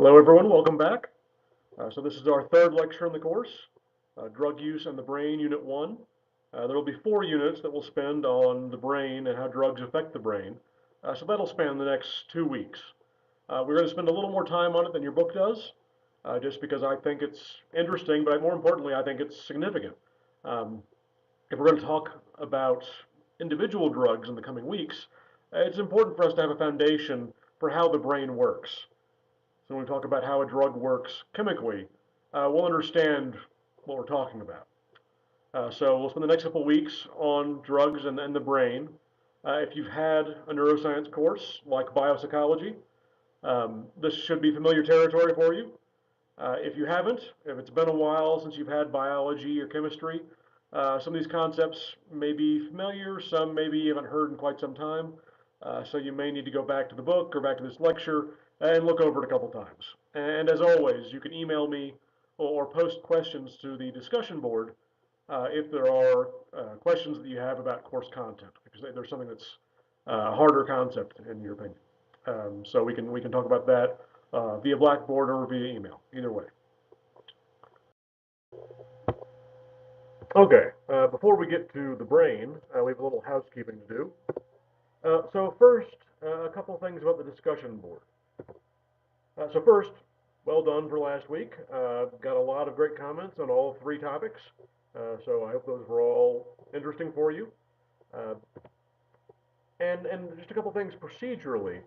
Hello everyone, welcome back. So this is our third lecture in the course, Drug Use and the Brain, Unit 1. There will be 4 units that we'll spend on the brain and how drugs affect the brain. So that'll span the next 2 weeks. We're going to spend a little more time on it than your book does, just because I think it's interesting, but more importantly, I think it's significant. If we're going to talk about individual drugs in the coming weeks, it's important for us to have a foundation for how the brain works. So when we talk about how a drug works chemically, we'll understand what we're talking about. So we'll spend the next couple of weeks on drugs and the brain. If you've had a neuroscience course like biopsychology, this should be familiar territory for you. If you haven't, if it's been a while since you've had biology or chemistry, some of these concepts may be familiar, some maybe you haven't heard in quite some time. So you may need to go back to the book or back to this lecture and look over it a couple times. And as always, you can email me or post questions to the discussion board if there are questions that you have about course content, because there's something that's a harder concept in your opinion. So we can talk about that via Blackboard or via email, either way. Okay, before we get to the brain, we have a little housekeeping to do. So first, a couple of things about the discussion board. So first, well done for last week. Got a lot of great comments on all 3 topics. So I hope those were all interesting for you. And just a couple things procedurally.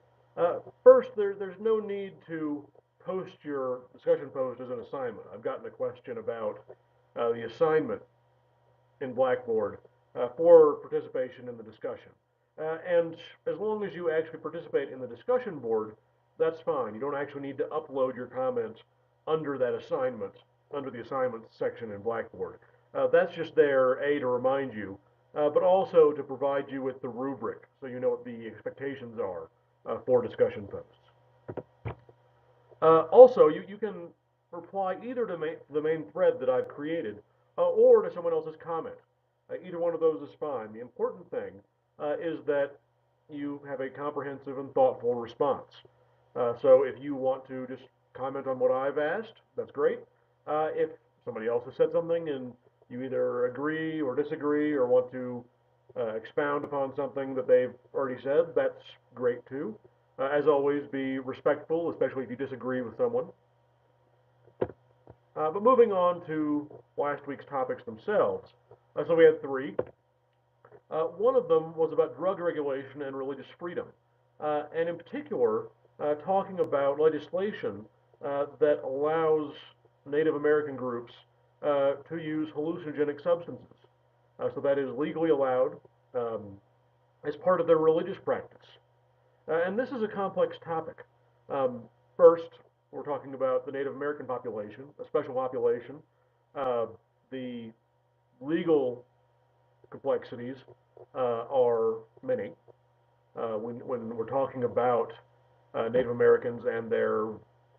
First, there's no need to post your discussion post as an assignment. I've gotten a question about the assignment in Blackboard for participation in the discussion. And as long as you actually participate in the discussion board, that's fine. You don't actually need to upload your comments under that assignment, under the assignments section in Blackboard. That's just there, A, to remind you, but also to provide you with the rubric so you know what the expectations are for discussion posts. Also, you can reply either to the main thread that I've created or to someone else's comment. Either one of those is fine. The important thing is that you have a comprehensive and thoughtful response. So if you want to just comment on what I've asked, that's great. If somebody else has said something and you either agree or disagree or want to expound upon something that they've already said, that's great too. As always, be respectful, especially if you disagree with someone. But moving on to last week's topics themselves. So we had 3. One of them was about drug regulation and religious freedom, and in particular, talking about legislation that allows Native American groups to use hallucinogenic substances. So that is legally allowed as part of their religious practice. And this is a complex topic. First, we're talking about the Native American population, a special population. The legal complexities are many. When we're talking about Native Americans and their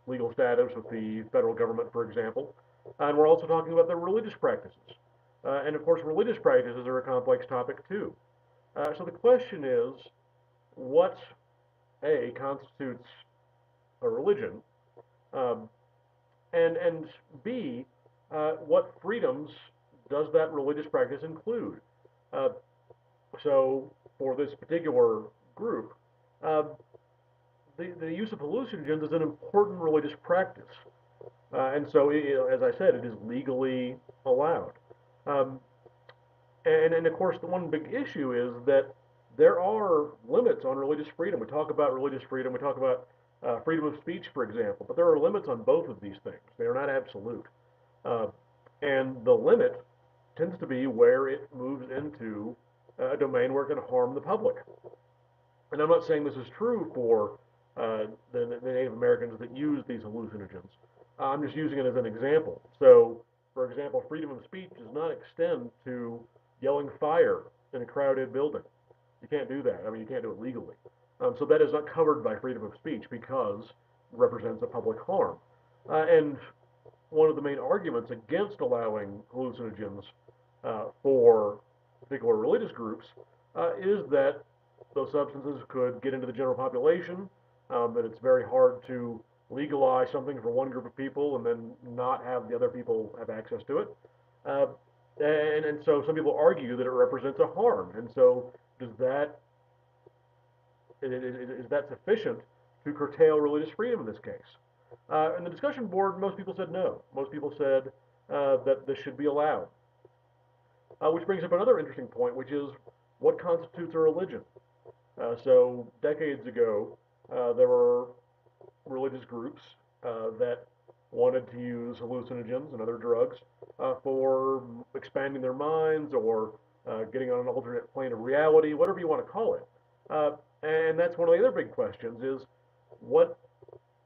legal status with the federal government, for example, and we're also talking about their religious practices. And of course, religious practices are a complex topic too. So the question is, what A, constitutes a religion, and B, what freedoms does that religious practice include? So for this particular group, the use of hallucinogens is an important religious practice. And so, as I said, it is legally allowed. And of course, the one big issue is that there are limits on religious freedom. We talk about religious freedom, we talk about freedom of speech, for example, but there are limits on both of these things. They are not absolute. And the limit tends to be where it moves into a domain where it can harm the public. And I'm not saying this is true for the Native Americans that use these hallucinogens. I'm just using it as an example. So, for example, freedom of speech does not extend to yelling fire in a crowded building. You can't do that. I mean, you can't do it legally. So that is not covered by freedom of speech because it represents a public harm. And one of the main arguments against allowing hallucinogens for particular religious groups is that those substances could get into the general population, that it's very hard to legalize something for one group of people and then not have the other people have access to it. Uh, and so some people argue that it represents a harm. And so does that is that sufficient to curtail religious freedom in this case? In the discussion board, most people said no. Most people said that this should be allowed. Which brings up another interesting point, which is what constitutes a religion? So decades ago, there were religious groups that wanted to use hallucinogens and other drugs for expanding their minds or getting on an alternate plane of reality, whatever you want to call it. And that's one of the other big questions is what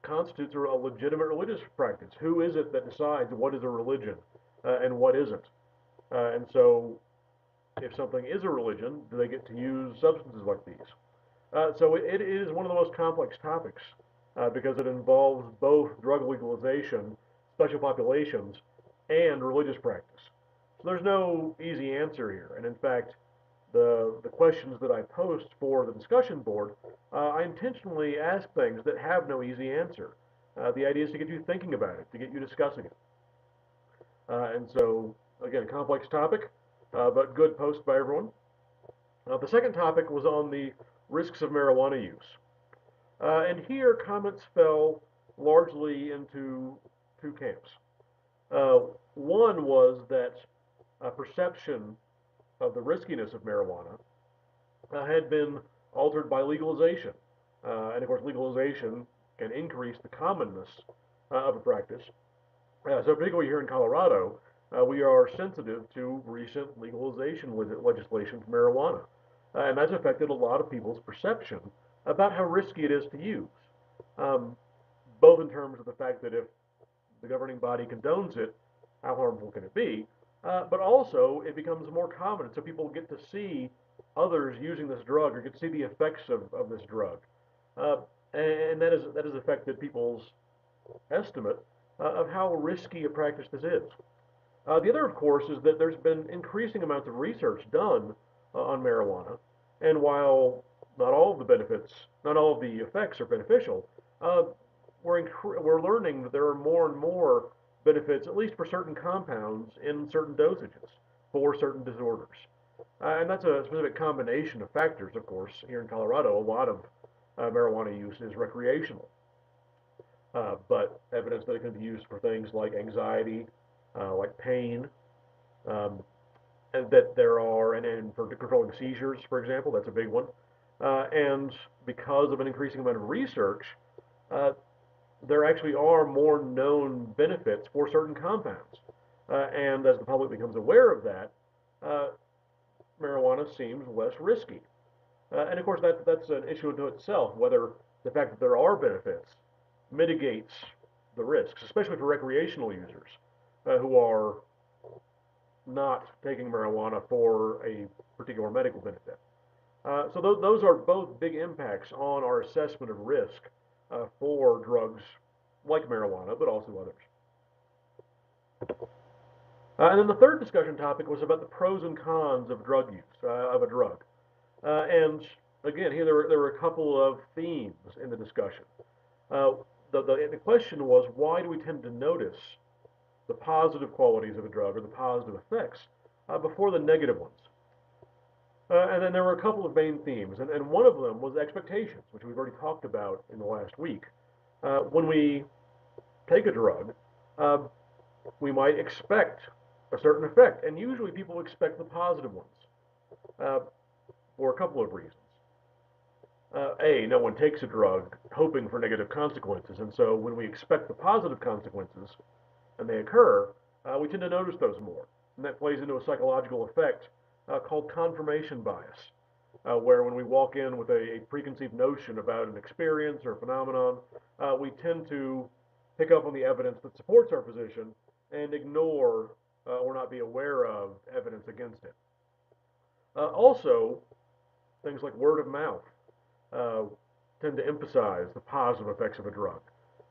constitutes a legitimate religious practice? Who is it that decides what is a religion and what isn't? And so if something is a religion, do they get to use substances like these? So it is one of the most complex topics because it involves both drug legalization, special populations, and religious practice. So there's no easy answer here. And in fact, the questions that I post for the discussion board, I intentionally ask things that have no easy answer. The idea is to get you thinking about it, to get you discussing it. And so, again, complex topic, but good post by everyone. The second topic was on the risks of marijuana use. And here, comments fell largely into two camps. Uh, One was that perception of the riskiness of marijuana had been altered by legalization. And of course, legalization can increase the commonness of a practice. So particularly here in Colorado, we are sensitive to recent legalization legislation for marijuana. And that's affected a lot of people's perception about how risky it is to use, um, both in terms of the fact that if the governing body condones it, how harmful can it be? But also, it becomes more common, so people get to see others using this drug or get to see the effects of this drug. Uh, and that has affected people's estimate of how risky a practice this is. The other, of course, is that there's been increasing amounts of research done on marijuana, and while not all of the benefits, not all of the effects are beneficial, uh, we're learning that there are more and more benefits, at least for certain compounds in certain dosages for certain disorders. And that's a specific combination of factors, of course. Here in Colorado, a lot of marijuana use is recreational, but evidence that it can be used for things like anxiety, like pain, um, and that there are, and for controlling seizures, for example, that's a big one. And because of an increasing amount of research, uh, there actually are more known benefits for certain compounds. And as the public becomes aware of that, uh, marijuana seems less risky. And of course, that's an issue unto itself, whether the fact that there are benefits mitigates the risks, especially for recreational users who are not taking marijuana for a particular medical benefit. So those are both big impacts on our assessment of risk for drugs like marijuana, but also others. And then the third discussion topic was about the pros and cons of drug use, of a drug. And again, here there were a couple of themes in the discussion. Uh, the question was, why do we tend to notice the positive qualities of a drug or the positive effects before the negative ones? And then there were a couple of main themes, and one of them was expectations, which we've already talked about in the last week. When we take a drug, uh, we might expect a certain effect, and usually people expect the positive ones uh, for a couple of reasons. No one takes a drug hoping for negative consequences, and so when we expect the positive consequences and they occur, we tend to notice those more. And that plays into a psychological effect called confirmation bias, where when we walk in with a preconceived notion about an experience or a phenomenon, we tend to pick up on the evidence that supports our position and ignore or not be aware of evidence against it. Also, things like word of mouth uh, tend to emphasize the positive effects of a drug.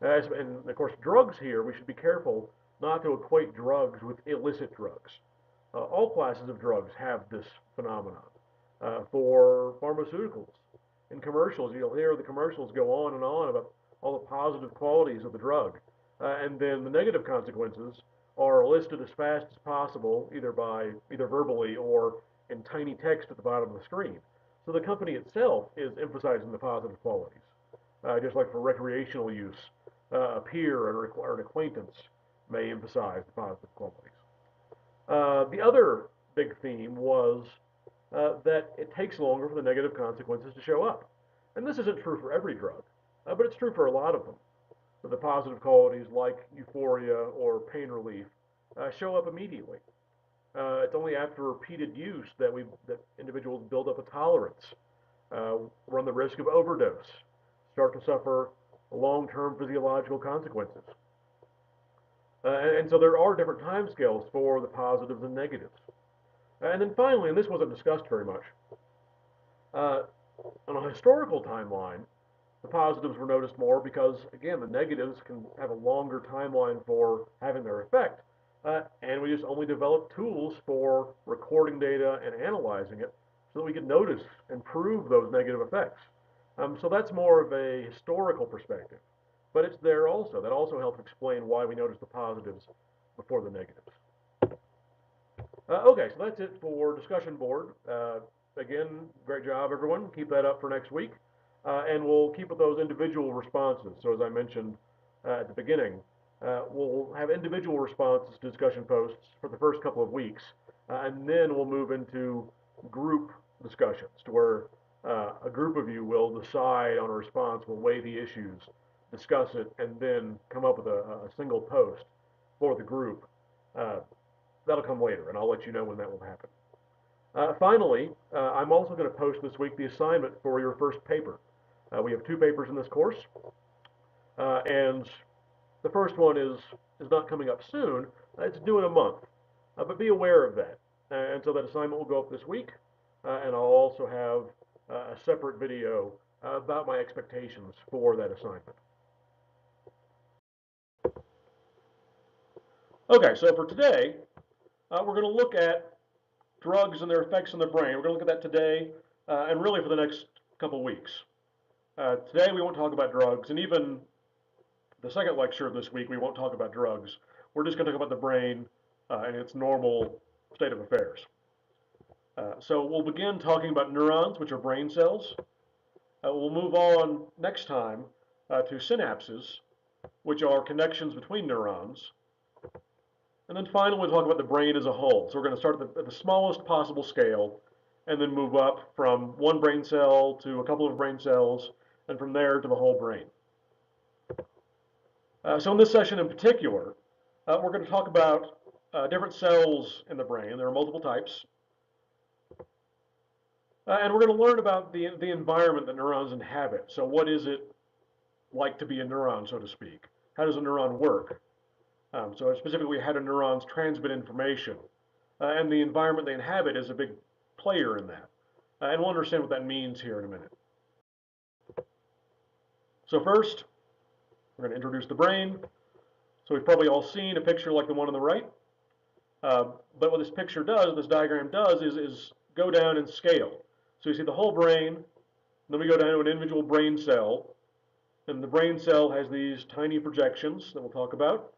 And of course, drugs here, we should be careful not to equate drugs with illicit drugs. All classes of drugs have this phenomenon. For pharmaceuticals, in commercials, you'll hear the commercials go on and on about all the positive qualities of the drug, and then the negative consequences are listed as fast as possible, either verbally or in tiny text at the bottom of the screen. So the company itself is emphasizing the positive qualities. Just like for recreational use, a peer or an acquaintance may emphasize the positive qualities. The other big theme was that it takes longer for the negative consequences to show up. And this isn't true for every drug, but it's true for a lot of them. So the positive qualities like euphoria or pain relief show up immediately. It's only after repeated use that individuals build up a tolerance, run the risk of overdose, start to suffer long-term physiological consequences. And so there are different timescales for the positives and negatives. And then finally, and this wasn't discussed very much, uh, on a historical timeline, the positives were noticed more because, again, the negatives can have a longer timeline for having their effect. And we just only developed tools for recording data and analyzing it so that we could notice and prove those negative effects. So that's more of a historical perspective. But it's there also. That also helps explain why we notice the positives before the negatives. Okay, so that's it for discussion board. Again, great job, everyone. Keep that up for next week. And we'll keep with those individual responses. So as I mentioned at the beginning, we'll have individual responses to discussion posts for the first couple of weeks, and then we'll move into group discussions to where a group of you will decide on a response, will weigh the issues, discuss it, and then come up with a single post for the group. That'll come later, and I'll let you know when that will happen. Finally, I'm also going to post this week the assignment for your first paper. We have 2 papers in this course, and the first one is not coming up soon. It's due in a month, but be aware of that. And so that assignment will go up this week, and I'll also have a separate video about my expectations for that assignment. Okay, so for today, we're going to look at drugs and their effects on the brain. We're going to look at that today and really for the next couple weeks. Today we won't talk about drugs, and even the second lecture of this week we won't talk about drugs. We're just going to talk about the brain and its normal state of affairs. So we'll begin talking about neurons, which are brain cells. We'll move on next time to synapses, which are connections between neurons. And then finally, we'll talk about the brain as a whole. So we're going to start at the smallest possible scale and then move up from one brain cell to a couple of brain cells, and from there to the whole brain. So in this session in particular, we're going to talk about different cells in the brain. There are multiple types. And we're going to learn about the environment that neurons inhabit. So what is it like to be a neuron, so to speak? How does a neuron work? So specifically, how do neurons transmit information? And the environment they inhabit is a big player in that. And we'll understand what that means here in a minute. So first, we're going to introduce the brain. So we've probably all seen a picture like the one on the right. But what this picture does, this diagram does, is go down in scale. So you see the whole brain, then we go down to an individual brain cell, and the brain cell has these tiny projections that we'll talk about.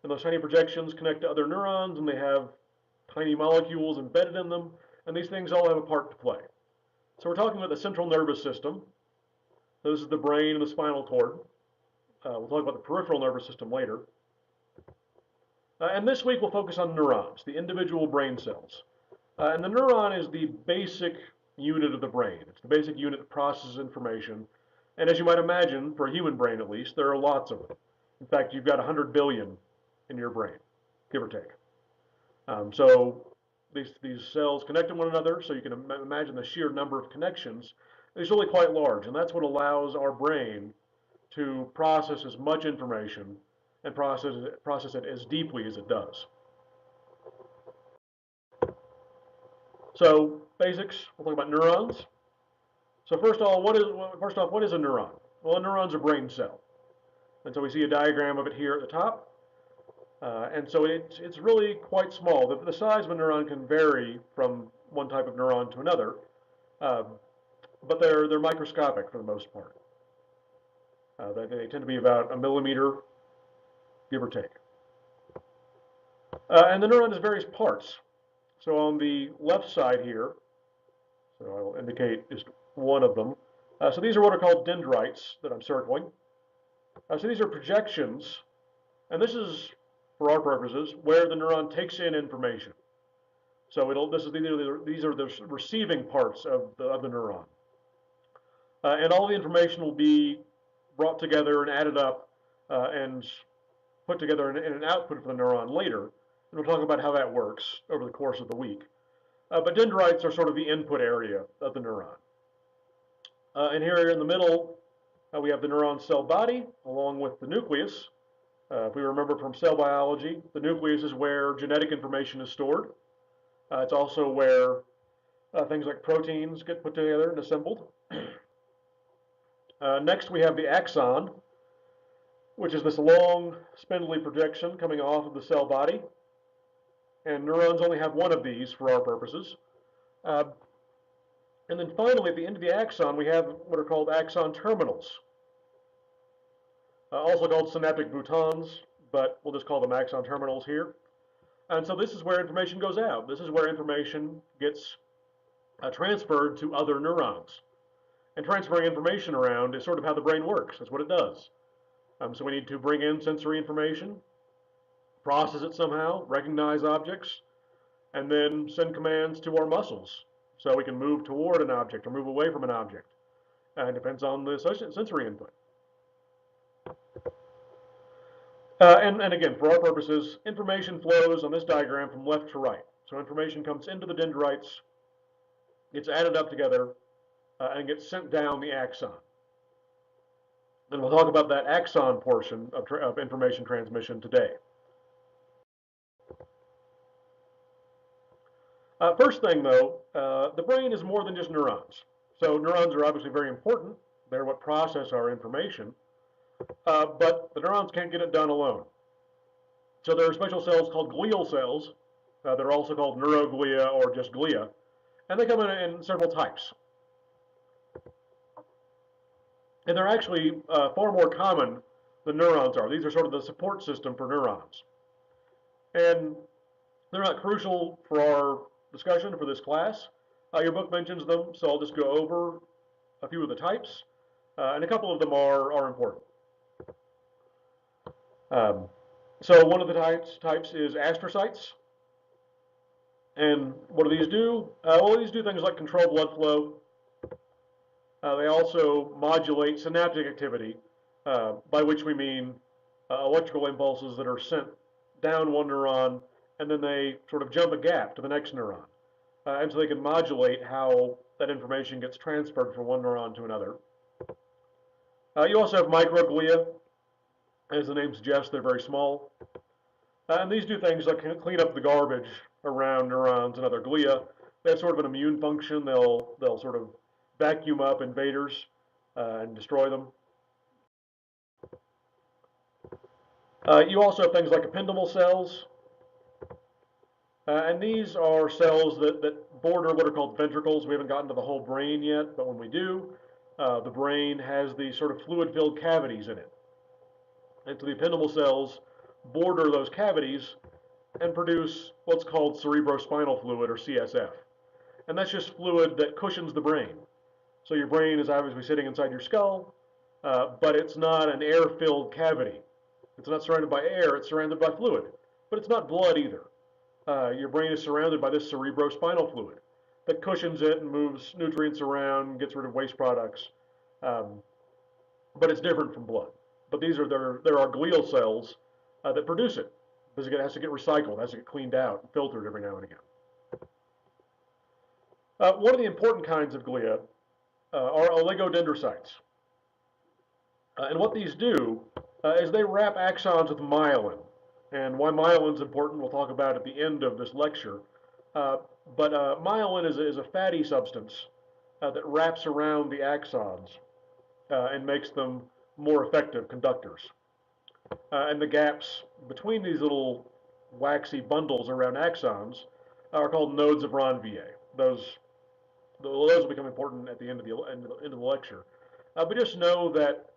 And those tiny projections connect to other neurons, and they have tiny molecules embedded in them, and these things all have a part to play. So we're talking about the central nervous system. This is the brain and the spinal cord. We'll talk about the peripheral nervous system later. And this week we'll focus on neurons, the individual brain cells. And the neuron is the basic unit of the brain. It's the basic unit that processes information. And as you might imagine, for a human brain at least, there are lots of them. In fact, you've got 100 billion in your brain, give or take. So these cells connect to one another, so you can imagine the sheer number of connections is really quite large, and that's what allows our brain to process as much information and process it as deeply as it does. So basics, we'll talk about neurons. So first off, what is a neuron? Well, a neuron's a brain cell. And so we see a diagram of it here at the top. And so it's really quite small. The size of a neuron can vary from one type of neuron to another, but they're microscopic for the most part. They tend to be about a millimeter, give or take. And the neuron has various parts. So on the left side here, so I will indicate just one of them. So these are what are called dendrites that I'm circling. So these are projections, and this is, for our purposes, where the neuron takes in information. So these are the receiving parts of the neuron. And all the information will be brought together and added up and put together in an output for the neuron later. And we'll talk about how that works over the course of the week. But dendrites are sort of the input area of the neuron. And here in the middle, we have the neuron cell body along with the nucleus. If we remember from cell biology, the nucleus is where genetic information is stored. It's also where things like proteins get put together and assembled. Next, we have the axon, which is this long, spindly projection coming off of the cell body. And neurons only have one of these for our purposes. And then finally, at the end of the axon, we have what are called axon terminals, also called synaptic boutons, but we'll just call them axon terminals here. And so this is where information goes out. This is where information gets transferred to other neurons. And transferring information around is sort of how the brain works. That's what it does. So we need to bring in sensory information, process it somehow, recognize objects, and then send commands to our muscles so we can move toward an object or move away from an object. It depends on the sensory input. And again, for our purposes, information flows on this diagram from left to right. So information comes into the dendrites, gets added up together, and gets sent down the axon. And we'll talk about that axon portion of information transmission today. First thing, though, the brain is more than just neurons. So neurons are obviously very important. They're what process our information. But the neurons can't get it done alone. So there are special cells called glial cells. They're also called neuroglia or just glia. And they come in several types. And they're actually far more common than neurons are. These are sort of the support system for neurons. And they're not crucial for our discussion for this class. Your book mentions them, so I'll just go over a few of the types. And a couple of them are important. So one of the types is astrocytes. And what do these do? Well, these do things like control blood flow. They also modulate synaptic activity, by which we mean electrical impulses that are sent down one neuron, and then they sort of jump a gap to the next neuron. And so they can modulate how that information gets transferred from one neuron to another. You also have microglia. As the name suggests, they're very small. And these do things like clean up the garbage around neurons and other glia. They have sort of an immune function. They'll sort of vacuum up invaders and destroy them. You also have things like ependymal cells. And these are cells that border what are called ventricles. We haven't gotten to the whole brain yet, but when we do, the brain has these sort of fluid-filled cavities in it. And so the ependymal cells border those cavities and produce what's called cerebrospinal fluid, or CSF. And that's just fluid that cushions the brain. So your brain is obviously sitting inside your skull, but it's not an air-filled cavity. It's not surrounded by air, it's surrounded by fluid. But it's not blood either. Your brain is surrounded by this cerebrospinal fluid that cushions it and moves nutrients around, gets rid of waste products. But it's different from blood. But there are glial cells that produce it, because it has to get recycled, has to get cleaned out and filtered every now and again. One of the important kinds of glia are oligodendrocytes. And what these do is they wrap axons with myelin. And why myelin is important, we'll talk about at the end of this lecture. But myelin is a fatty substance that wraps around the axons and makes them more effective conductors. And the gaps between these little waxy bundles around axons are called nodes of Ranvier. Those will become important at the end of the lecture. But just know that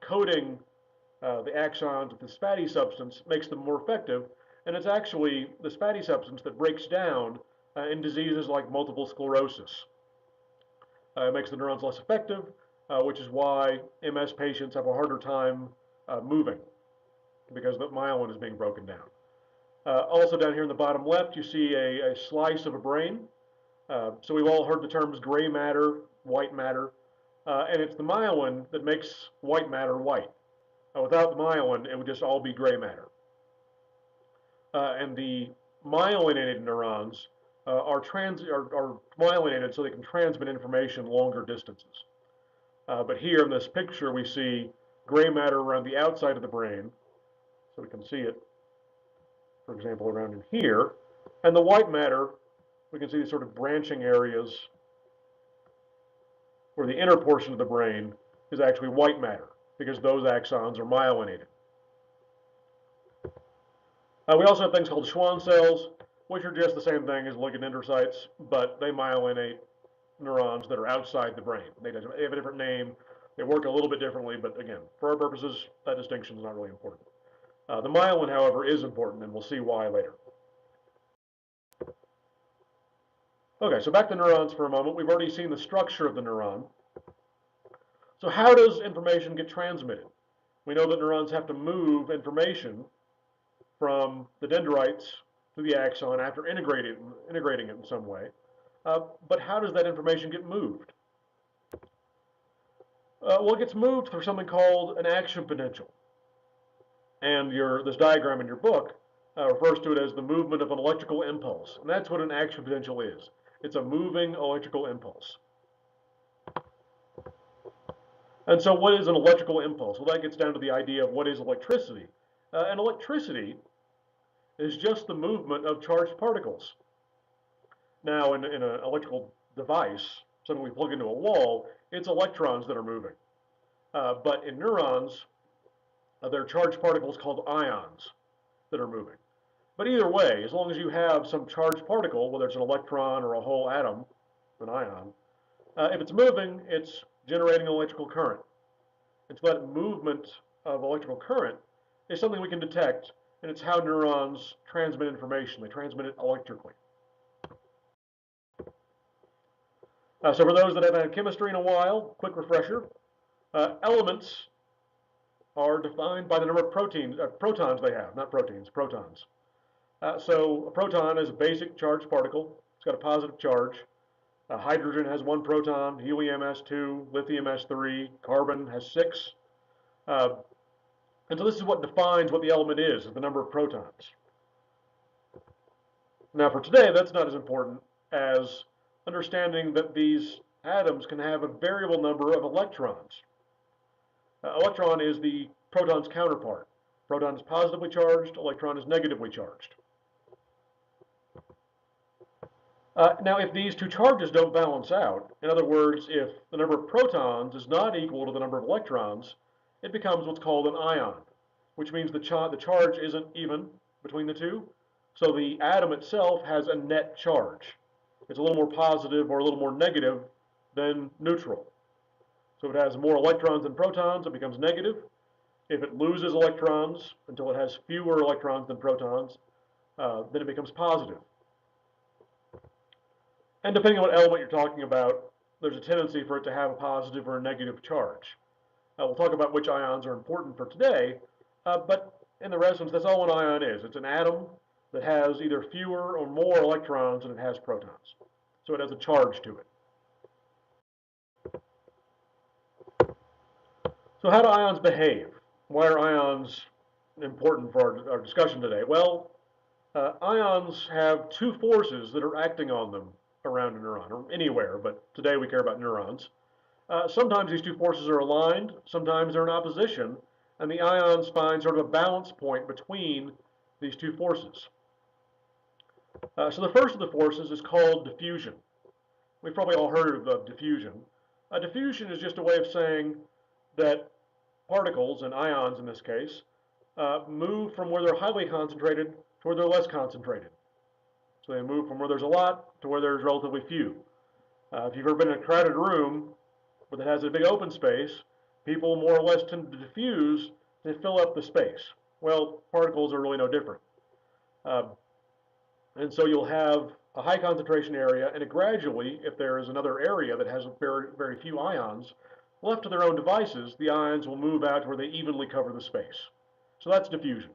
coating the axons with this fatty substance makes them more effective, and it's actually this fatty substance that breaks down in diseases like multiple sclerosis. It makes the neurons less effective, which is why MS patients have a harder time moving because the myelin is being broken down. Also down here in the bottom left, you see a slice of a brain. So we've all heard the terms gray matter, white matter, and it's the myelin that makes white matter white. Without the myelin, it would just all be gray matter. And the myelinated neurons are myelinated so they can transmit information longer distances. But here in this picture, we see gray matter around the outside of the brain, so we can see it, for example, around in here. And the white matter, we can see these sort of branching areas where the inner portion of the brain is actually white matter, because those axons are myelinated. We also have things called Schwann cells, which are just the same thing as oligodendrocytes, but they myelinate neurons that are outside the brain. They have a different name. They work a little bit differently, but again, for our purposes, that distinction is not really important. The myelin, however, is important, and we'll see why later. Okay, so back to neurons for a moment. We've already seen the structure of the neuron. So how does information get transmitted? We know that neurons have to move information from the dendrites to the axon after integrating it in some way. But how does that information get moved? Well, it gets moved through something called an action potential. And this diagram in your book refers to it as the movement of an electrical impulse. And that's what an action potential is. It's a moving electrical impulse. And so what is an electrical impulse? Well, that gets down to the idea of what is electricity. And electricity is just the movement of charged particles. Now, in an electrical device, something we plug into a wall, it's electrons that are moving. But in neurons, there are charged particles called ions that are moving. But either way, as long as you have some charged particle, whether it's an electron or a whole atom, an ion, if it's moving, it's generating electrical current. And so that movement of electrical current is something we can detect, and it's how neurons transmit information. They transmit it electrically. So for those that haven't had chemistry in a while, quick refresher. Elements are defined by the number of protons they have, not proteins, protons. So a proton is a basic charged particle. It's got a positive charge. Hydrogen has 1 proton, helium has 2, lithium has 3, carbon has 6. And so this is what defines what the element is the number of protons. Now for today, that's not as important as understanding that these atoms can have a variable number of electrons. Electron is the proton's counterpart. Proton is positively charged, electron is negatively charged. Now, if these two charges don't balance out, in other words, if the number of protons is not equal to the number of electrons, it becomes what's called an ion, which means the charge isn't even between the two, so the atom itself has a net charge. It's a little more positive or a little more negative than neutral. So if it has more electrons than protons, it becomes negative. If it loses electrons until it has fewer electrons than protons, then it becomes positive. And depending on what element you're talking about, there's a tendency for it to have a positive or a negative charge. We'll talk about which ions are important for today, but in the essence, that's all an ion is. It's an atom that has either fewer or more electrons than it has protons. So it has a charge to it. So how do ions behave? Why are ions important for our discussion today? Well, ions have two forces that are acting on them around a neuron, or anywhere, but today we care about neurons. Sometimes these two forces are aligned, sometimes they're in opposition, and the ions find sort of a balance point between these two forces. So the first of the forces is called diffusion. We've probably all heard of diffusion. Diffusion is just a way of saying that particles, and ions in this case, move from where they're highly concentrated to where they're less concentrated. So they move from where there's a lot to where there's relatively few. If you've ever been in a crowded room that has a big open space, People more or less tend to diffuse to fill up the space. Well, particles are really no different. Uh, and so you'll have a high concentration area, and gradually, if there is another area that has very, very few ions, left to their own devices, the ions will move out to where they evenly cover the space. So that's diffusion.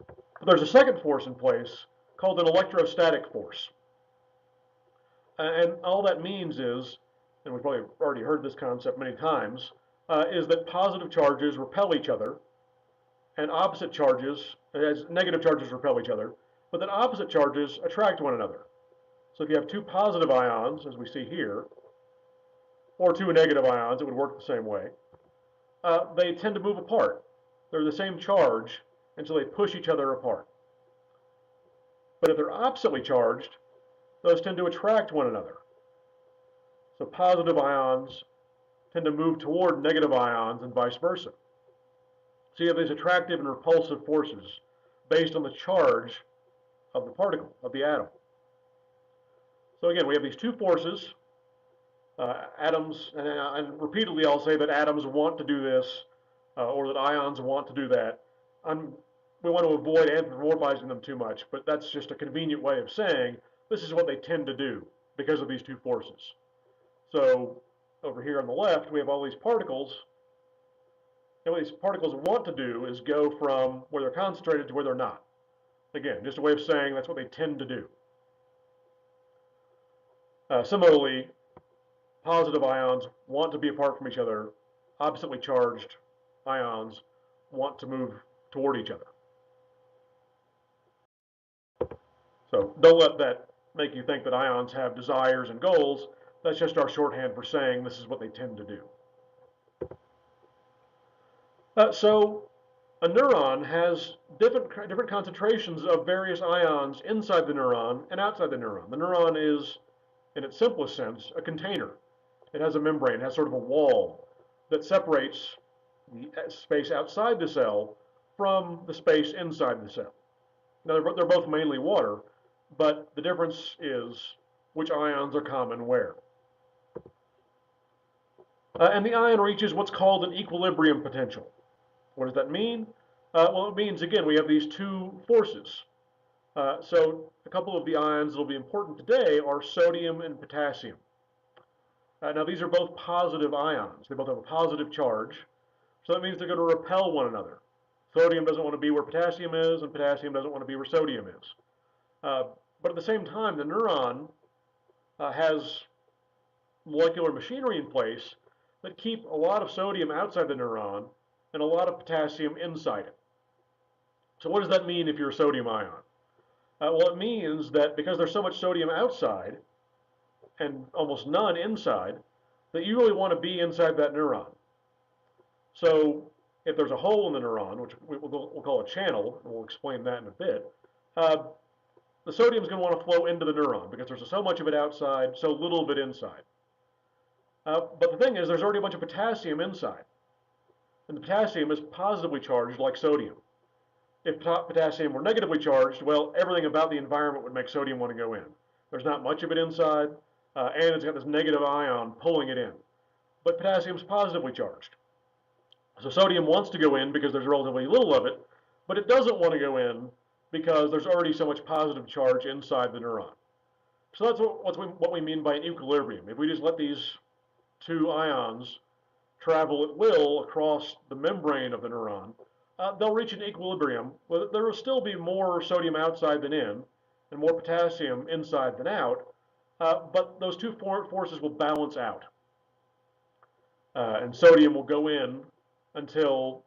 But there's a second force in place called an electrostatic force. And all that means is, and we've probably already heard this concept many times, is that positive charges repel each other, and opposite charges, as negative charges repel each other, but then opposite charges attract one another. So if you have two positive ions, as we see here, or two negative ions, it would work the same way, they tend to move apart. They're the same charge, and so they push each other apart. But if they're oppositely charged, those tend to attract one another. So positive ions tend to move toward negative ions and vice versa. So you have these attractive and repulsive forces based on the charge of the particle, of the atom. So again, we have these two forces, atoms, and repeatedly I'll say that atoms want to do this, or that ions want to do that. We want to avoid anthropomorphizing them too much, but that's just a convenient way of saying this is what they tend to do because of these two forces. So over here on the left, we have all these particles, and what these particles want to do is go from where they're concentrated to where they're not. Again, just a way of saying that's what they tend to do. Similarly, positive ions want to be apart from each other. Oppositely charged ions want to move toward each other. So don't let that make you think that ions have desires and goals. That's just our shorthand for saying this is what they tend to do. So a neuron has different concentrations of various ions inside the neuron and outside the neuron. The neuron is, in its simplest sense, a container. It has a membrane, it has sort of a wall that separates the space outside the cell from the space inside the cell. Now, they're both mainly water, but the difference is which ions are common where. And the ion reaches what's called an equilibrium potential. What does that mean? Well, it means, again, we have these two forces. So a couple of the ions that will be important today are sodium and potassium. Now, these are both positive ions. They both have a positive charge. So that means they're going to repel one another. Sodium doesn't want to be where potassium is, and potassium doesn't want to be where sodium is. But at the same time, the neuron has molecular machinery in place that keep a lot of sodium outside the neuron and a lot of potassium inside it. So what does that mean if you're a sodium ion? Well, it means that because there's so much sodium outside and almost none inside, that you really want to be inside that neuron. So if there's a hole in the neuron, which we'll call a channel, and we'll explain that in a bit, the sodium is going to want to flow into the neuron because there's so much of it outside, so little of it inside. But the thing is, there's already a bunch of potassium inside. And the potassium is positively charged like sodium. If potassium were negatively charged, well, everything about the environment would make sodium want to go in. There's not much of it inside, and it's got this negative ion pulling it in. But potassium is positively charged. So sodium wants to go in because there's relatively little of it, but it doesn't want to go in because there's already so much positive charge inside the neuron. So that's what we mean by an equilibrium. If we just let these two ions travel at will across the membrane of the neuron, they'll reach an equilibrium. Well, there will still be more sodium outside than in, and more potassium inside than out, but those two forces will balance out. And sodium will go in until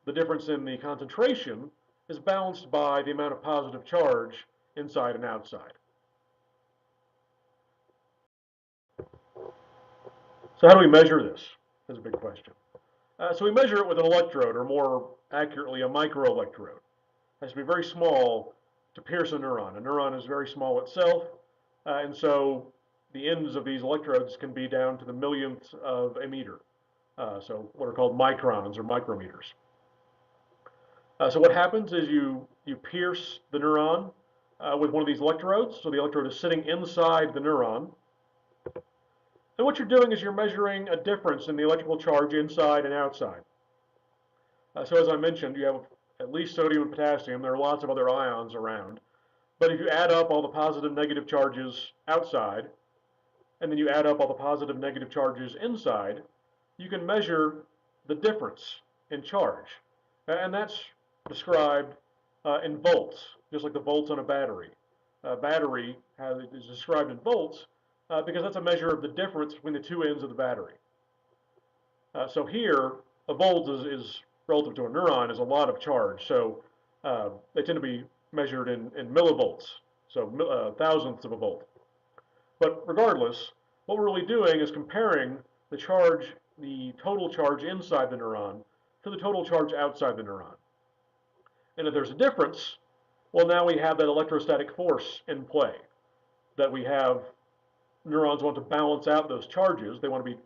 the difference in the concentration is balanced by the amount of positive charge inside and outside. So how do we measure this? Is a big question. So we measure it with an electrode, or more accurately, a microelectrode. It has to be very small to pierce a neuron. A neuron is very small itself, and so the ends of these electrodes can be down to the millionth of a meter. So what are called microns or micrometers. So what happens is you pierce the neuron with one of these electrodes. So the electrode is sitting inside the neuron. And what you're doing is you're measuring a difference in the electrical charge inside and outside. So as I mentioned, you have at least sodium and potassium. There are lots of other ions around. But if you add up all the positive and negative charges outside, and then you add up all the positive and negative charges inside, you can measure the difference in charge. And that's described in volts, just like the volts on a battery. A battery is described in volts because that's a measure of the difference between the two ends of the battery. So here, a volt is relative to a neuron is a lot of charge. So they tend to be measured in millivolts, so thousandths of a volt. But regardless, what we're really doing is comparing the charge, the total charge inside the neuron to the total charge outside the neuron. And if there's a difference, well, now we have that electrostatic force in play, that we have neurons want to balance out those charges. They want to be,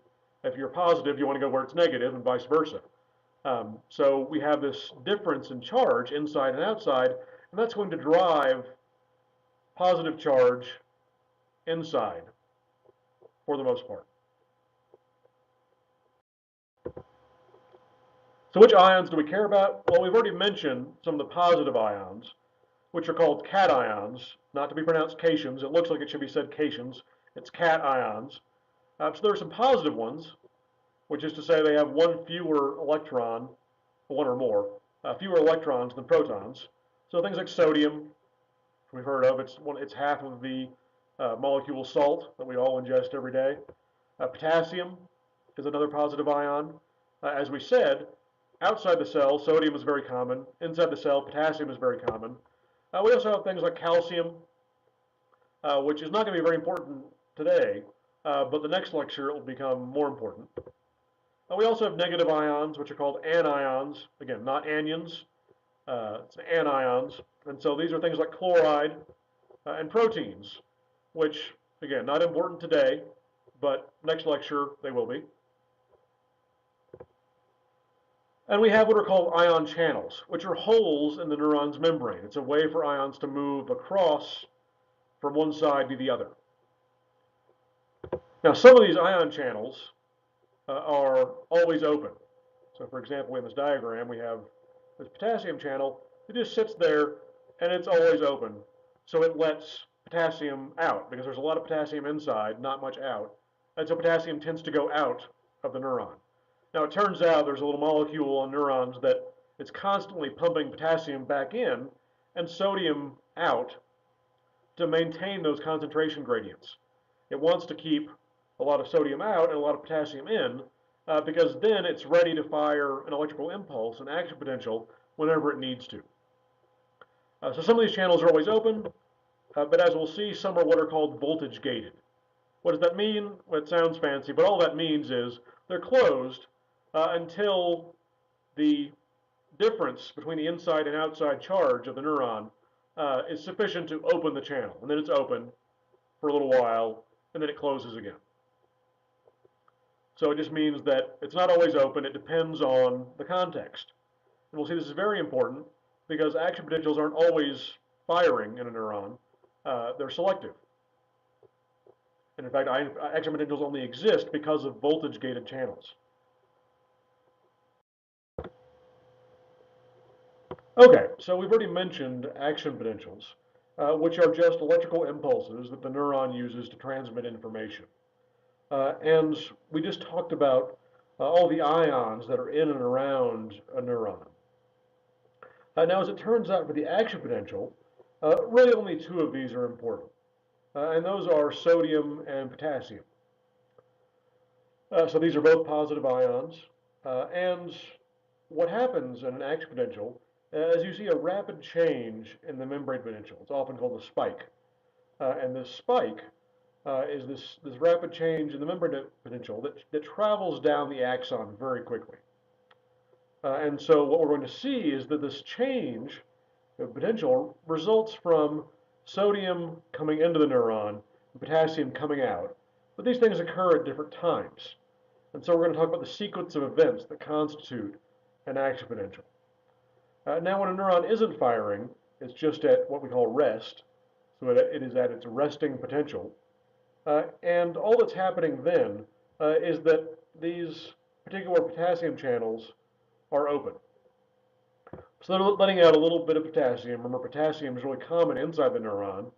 if you're positive, you want to go where it's negative and vice versa. So we have this difference in charge inside and outside, and that's going to drive positive charge inside for the most part. So which ions do we care about? Well, we've already mentioned some of the positive ions, which are called cations, not to be pronounced cations. It looks like it should be said cations. It's cations. So there are some positive ones, which is to say they have one fewer electron, one or more, fewer electrons than protons. So things like sodium, we've heard of, it's half of the molecule salt that we all ingest every day. Potassium is another positive ion. As we said, outside the cell, sodium is very common. Inside the cell, potassium is very common. We also have things like calcium, which is not going to be very important today, but the next lecture it will become more important. We also have negative ions, which are called anions. Again, not anions, it's anions. And so these are things like chloride and proteins, which, again, not important today, but next lecture they will be. And we have what are called ion channels, which are holes in the neuron's membrane. It's a way for ions to move across from one side to the other. Now, some of these ion channels are always open. So, for example, in this diagram, we have this potassium channel. It just sits there, and it's always open. So it lets potassium out, because there's a lot of potassium inside, not much out. And so potassium tends to go out of the neuron. Now, it turns out there's a little molecule on neurons that it's constantly pumping potassium back in and sodium out to maintain those concentration gradients. It wants to keep a lot of sodium out and a lot of potassium in because then it's ready to fire an electrical impulse, an action potential, whenever it needs to. So some of these channels are always open, but as we'll see, some are what are called voltage gated. What does that mean? Well, it sounds fancy, but all that means is they're closed until the difference between the inside and outside charge of the neuron is sufficient to open the channel. And then it's open for a little while, and then it closes again. So it just means that it's not always open. It depends on the context. And we'll see this is very important because action potentials aren't always firing in a neuron. They're selective. And in fact, action potentials only exist because of voltage-gated channels. Okay, so we've already mentioned action potentials, which are just electrical impulses that the neuron uses to transmit information. And we just talked about all the ions that are in and around a neuron. Now, as it turns out, for the action potential, really only two of these are important, and those are sodium and potassium. So these are both positive ions, and what happens in an action potential is you see a rapid change in the membrane potential. It's often called a spike, and this spike is this rapid change in the membrane potential that travels down the axon very quickly. And so what we're going to see is that this change of potential results from sodium coming into the neuron and potassium coming out. But these things occur at different times. And so we're going to talk about the sequence of events that constitute an action potential. Now, when a neuron isn't firing, it's just at what we call rest. So it is at its resting potential. And all that's happening then is that these particular potassium channels are open. So they're letting out a little bit of potassium. Remember, potassium is really common inside the neuron,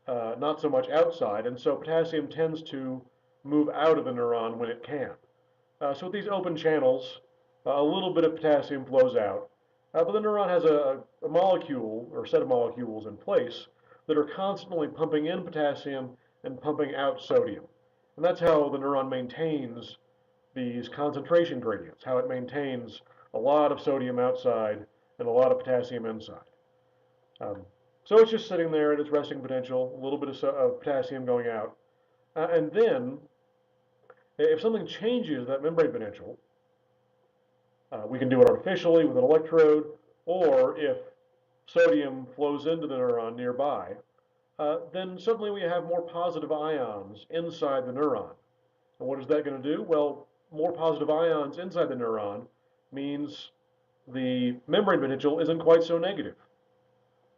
not so much outside, and so potassium tends to move out of the neuron when it can. So with these open channels, a little bit of potassium flows out, but the neuron has a molecule or set of molecules in place that are constantly pumping in potassium and pumping out sodium. And that's how the neuron maintains these concentration gradients, how it maintains a lot of sodium outside and a lot of potassium inside. Um, so it's just sitting there at its resting potential, a little bit of potassium going out. And then, if something changes that membrane potential, we can do it artificially with an electrode, or if sodium flows into the neuron nearby, then suddenly we have more positive ions inside the neuron. And what is that going to do? Well, more positive ions inside the neuron means the membrane potential isn't quite so negative.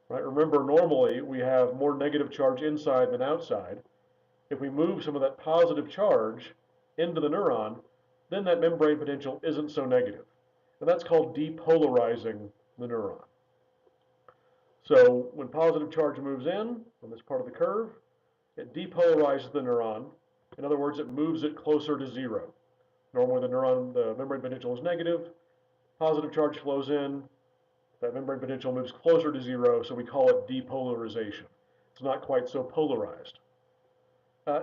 Right? Remember, normally we have more negative charge inside than outside. If we move some of that positive charge into the neuron, then that membrane potential isn't so negative. And that's called depolarizing the neuron. So when positive charge moves in on this part of the curve, it depolarizes the neuron. In other words, it moves it closer to zero. Normally the membrane potential is negative, positive charge flows in, that membrane potential moves closer to zero, so we call it depolarization. It's not quite so polarized.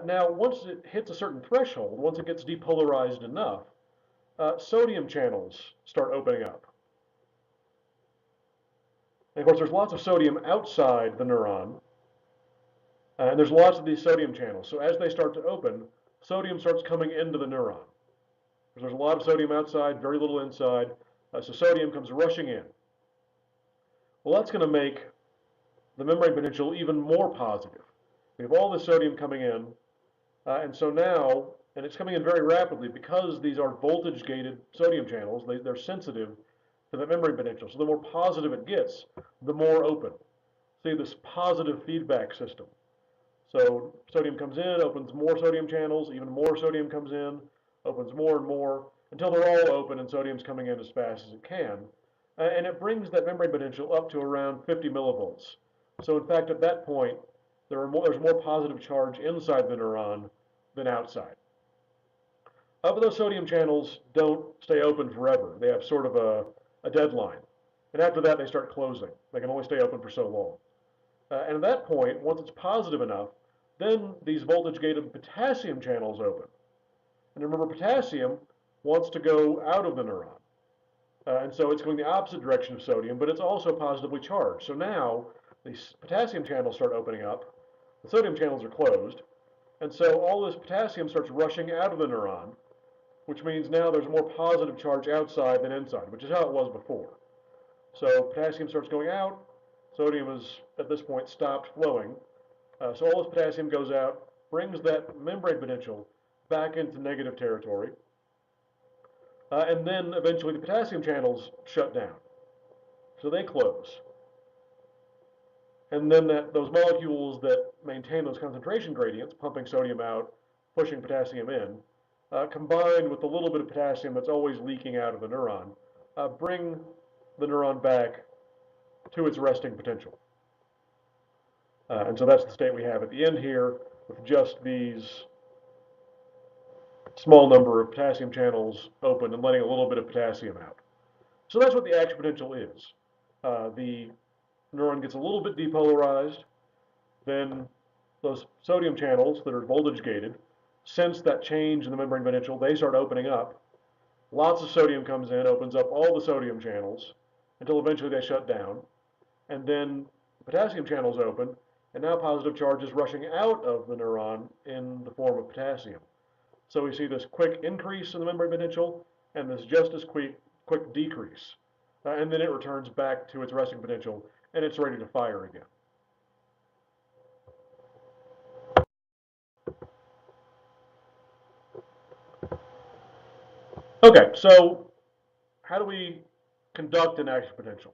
Now, once it hits a certain threshold, once it gets depolarized enough, sodium channels start opening up. And of course, there's lots of sodium outside the neuron, and there's lots of these sodium channels. So as they start to open, sodium starts coming into the neuron. There's a lot of sodium outside, very little inside, so sodium comes rushing in. Well, that's going to make the membrane potential even more positive. We have all this sodium coming in, and so now, and it's coming in very rapidly because these are voltage-gated sodium channels, they're sensitive to the membrane potential. So the more positive it gets, the more open. See this positive feedback system. So sodium comes in, opens more sodium channels, even more sodium comes in, opens more and more, until they're all open and sodium's coming in as fast as it can. And it brings that membrane potential up to around 50 millivolts. So in fact, at that point, there's more positive charge inside the neuron than outside. But those sodium channels don't stay open forever. They have sort of a deadline. And after that, they start closing. They can only stay open for so long. And at that point, once it's positive enough, then these voltage-gated potassium channels open. And remember, potassium wants to go out of the neuron. And so it's going the opposite direction of sodium, but it's also positively charged. So now these potassium channels start opening up. The sodium channels are closed. And so all this potassium starts rushing out of the neuron, which means now there's more positive charge outside than inside, which is how it was before. So potassium starts going out. Sodium is, at this point, stopped flowing. So all this potassium goes out, brings that membrane potential back into negative territory. And then eventually the potassium channels shut down. So they close. And then those molecules that maintain those concentration gradients, pumping sodium out, pushing potassium in, combined with the little bit of potassium that's always leaking out of the neuron, bring the neuron back to its resting potential. And so that's the state we have at the end here, with just these small number of potassium channels open and letting a little bit of potassium out. So that's what the action potential is. The neuron gets a little bit depolarized, then those sodium channels that are voltage gated sense that change in the membrane potential, they start opening up. Lots of sodium comes in, opens up all the sodium channels until eventually they shut down. And then the potassium channels open, and now positive charge is rushing out of the neuron in the form of potassium. So we see this quick increase in the membrane potential and this just as quick decrease. And then it returns back to its resting potential and it's ready to fire again. Okay, so how do we conduct an action potential?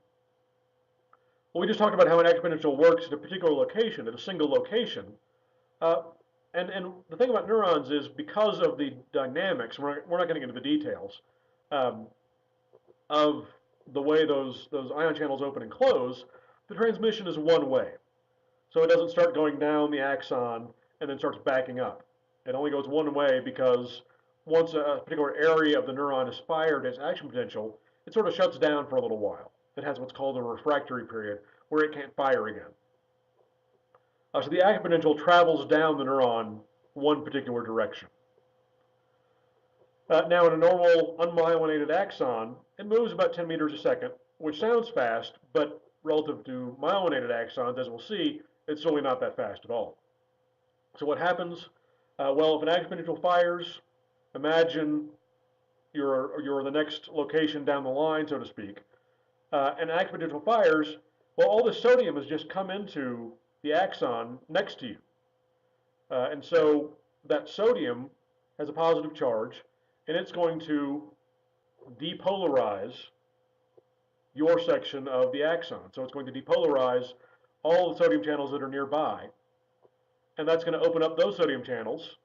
Well, we just talked about how an action potential works at a particular location, at a single location. And the thing about neurons is because of the dynamics, we're not getting into the details um, of the way those ion channels open and close, the transmission is one way. So it doesn't start going down the axon and then starts backing up. It only goes one way because once a particular area of the neuron is fired as action potential, it sort of shuts down for a little while. It has what's called a refractory period where it can't fire again. So the action potential travels down the neuron one particular direction. Now in a normal unmyelinated axon, it moves about 10 meters a second, which sounds fast, but relative to myelinated axons, as we'll see, it's really not that fast at all. So what happens? Well, if an action potential fires, imagine you're the next location down the line, so to speak. And action potential fires, well, all the sodium has just come into the axon next to you. And so that sodium has a positive charge, and it's going to depolarize your section of the axon. So it's going to depolarize all the sodium channels that are nearby, and that's going to open up those sodium channels.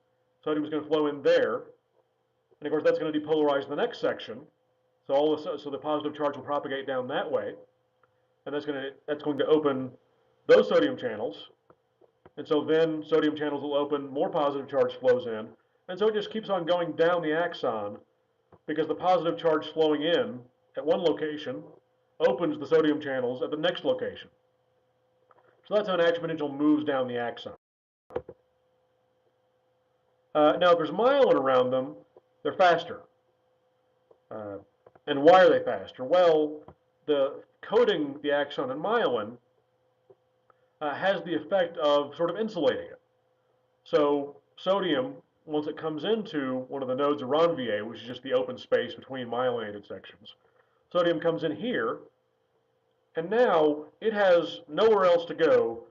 Sodium is going to flow in there, and of course that's going to depolarize the next section. So the positive charge will propagate down that way, and that's going to open those sodium channels. And so then sodium channels will open, more positive charge flows in, and so it just keeps on going down the axon because the positive charge flowing in at one location opens the sodium channels at the next location. So that's how an action potential moves down the axon. Now, if there's myelin around them, they're faster. And why are they faster? Well, the coating the axon in myelin has the effect of sort of insulating it. So sodium, once it comes into one of the nodes of Ranvier, which is just the open space between myelinated sections, sodium comes in here, and now it has nowhere else to go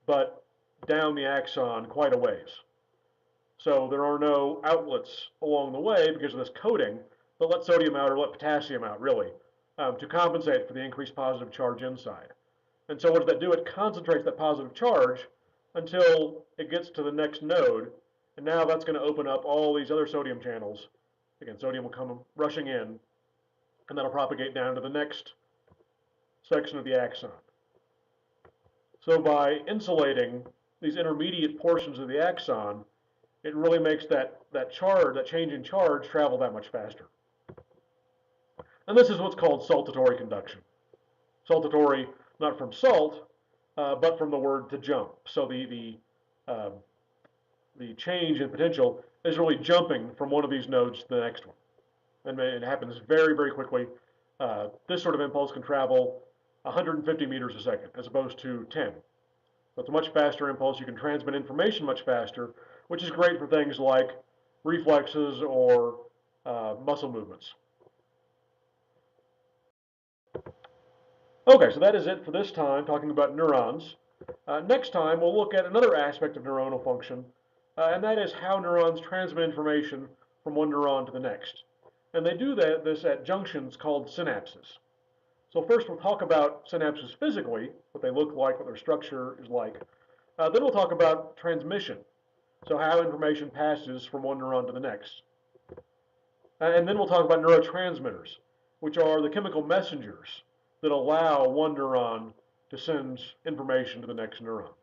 but down the axon quite a ways. So there are no outlets along the way because of this coating that let sodium out or let potassium out, really, to compensate for the increased positive charge inside. And so what does that do? It concentrates that positive charge until it gets to the next node, and now that's going to open up all these other sodium channels. Again, sodium will come rushing in, and that'll propagate down to the next section of the axon. So by insulating these intermediate portions of the axon, it really makes that change in charge, travel that much faster. And this is what's called saltatory conduction. Saltatory, not from salt, but from the word to jump. So the change in potential is really jumping from one of these nodes to the next one. And it happens very, very quickly. This sort of impulse can travel 150 meters a second as opposed to 10. So it's a much faster impulse. You can transmit information much faster, which is great for things like reflexes or muscle movements. Okay, so that is it for this time, talking about neurons. Next time, we'll look at another aspect of neuronal function, and that is how neurons transmit information from one neuron to the next. And they do this at junctions called synapses. So first we'll talk about synapses physically, what they look like, what their structure is like. Then we'll talk about transmission, so how information passes from one neuron to the next. And then we'll talk about neurotransmitters, which are the chemical messengers that allow one neuron to send information to the next neuron.